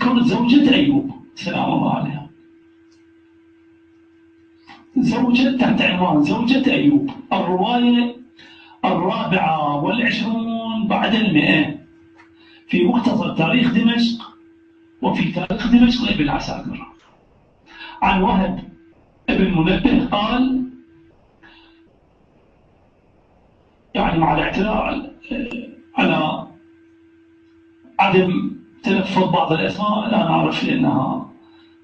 تذكر زوجة أيوب سلام الله عليها، زوجة تحت عنوان زوجة أيوب. الرواية 24 بعد 100 في مختصر تاريخ دمشق وفي تاريخ دمشق لابن عساكر، عن وهب ابن منبه قال، يعني مع الاعتراض على عدم تلفظ بعض الأسماء لا نعرف لأنها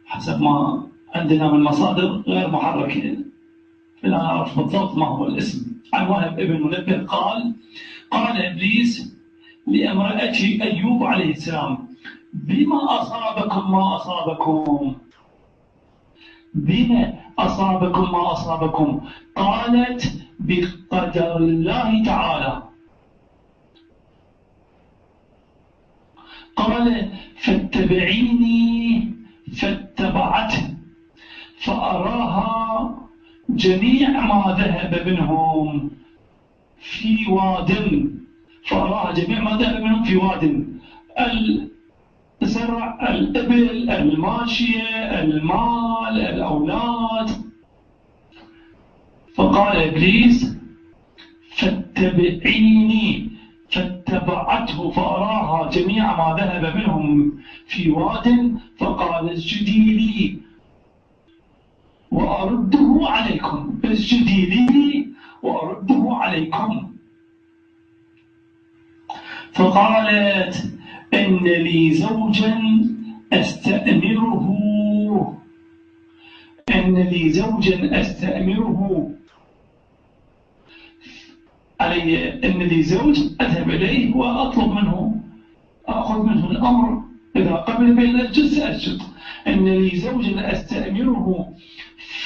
حسب ما عندنا من مصادر غير محركة، لا نعرف بالضبط ما هو الاسم. عن وهب ابن منبه قال: قال إبليس لامرأة أيوب عليه السلام: بما أصابكم ما أصابكم؟ بما أصابكم ما أصابكم؟ قالت: بقدر الله تعالى. قال: فاتبعيني، فاتبعته فأراها جميع ما ذهب منهم في واد، فأراها جميع ما ذهب منهم في واد، الزرع، الإبل، الماشية، المال، الأولاد. فقال إبليس: فاتبعيني، فاتبعته فأراها جميع ما ذهب منهم في واد، فقال: اسجدي لي وأرده عليكم، اسجدي لي وأرده عليكم. فقالت: إن لي زوجا أستأمره، إن لي زوجا أستأمره علي، إن لي زوج أذهب إليه وأطلب منه، أخذ منه الأمر، إذا قبل بين الجزء أسجد. إن لي زوجا أستأمره.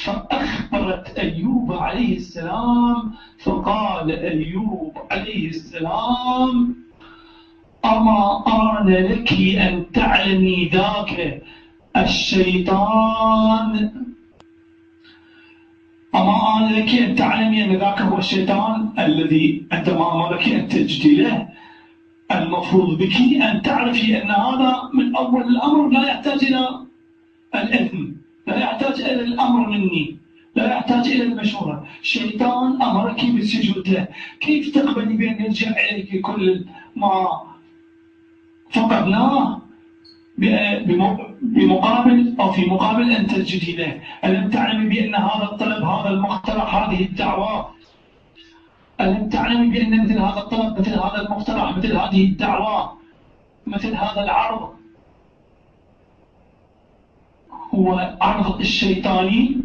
فأخبرت أيوب عليه السلام، فقال أيوب عليه السلام: أما آن لك أن تعلمي ذاك الشيطان، أما آن لك أن تعلمي أن ذاك هو الشيطان الذي عندما أمرك أن تسجدي له، المفروض بك أن تعرفي أن هذا من أول الأمر لا يحتاج إلى الإذن، لا يحتاج إلى الأمر مني، لا يحتاج إلى المشورة. الشيطان أمرك بالسجود له، كيف تقبلي بأن يرجع إليك كل ما فقدناه بمقابل أو في مقابل أن تسجدي له؟ ألم تعلمي بأن هذا الطلب، هذا المقترح، هذه الدعوة، ألم تعلمي بأن مثل هذا الطلب، مثل هذا المقترح، مثل هذه الدعوة، مثل هذا العرض هو عرض الشيطاني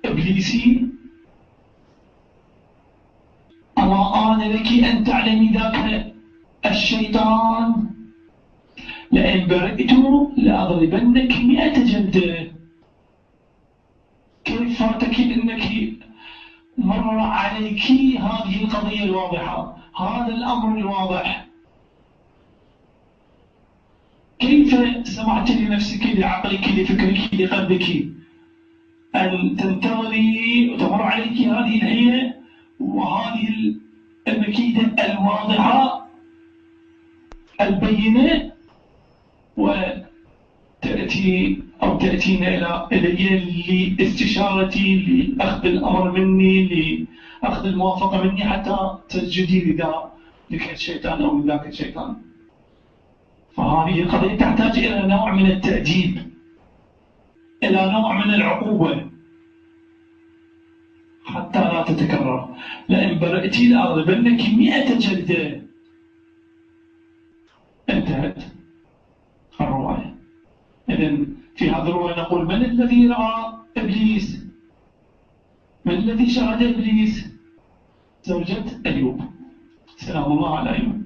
إبليسي؟ أما آن لك أن تعلمي ذاك الشيطان لئن برئت لأضربنك 100 جلدة. كيف فاتك أنك مر عليك هذه القضية الواضحة، هذا الأمر الواضح؟ كيف سمعت لنفسك، لعقلك، لفكرك، لقلبك أن تنتظري وتمر عليك هذه الهيئة وهذه المكيدة الواضحة البينة، وتأتي أو تأتين إلي لاستشارتي، لأخذ الأمر مني، لأخذ الموافقة مني حتى تسجدي لذاك الشيطان أو لذاك الشيطان؟ فهذه القضية تحتاج إلى نوع من التأديب، إلى نوع من العقوبة حتى لا تتكرر. لئن برئت لأضربنك 100 جلدة. انتهت الرواية. إذن في هذه الرواية نقول: من الذي رأى إبليس؟ من الذي شاهد إبليس؟ زوجة أيوب سلام الله على أيوب.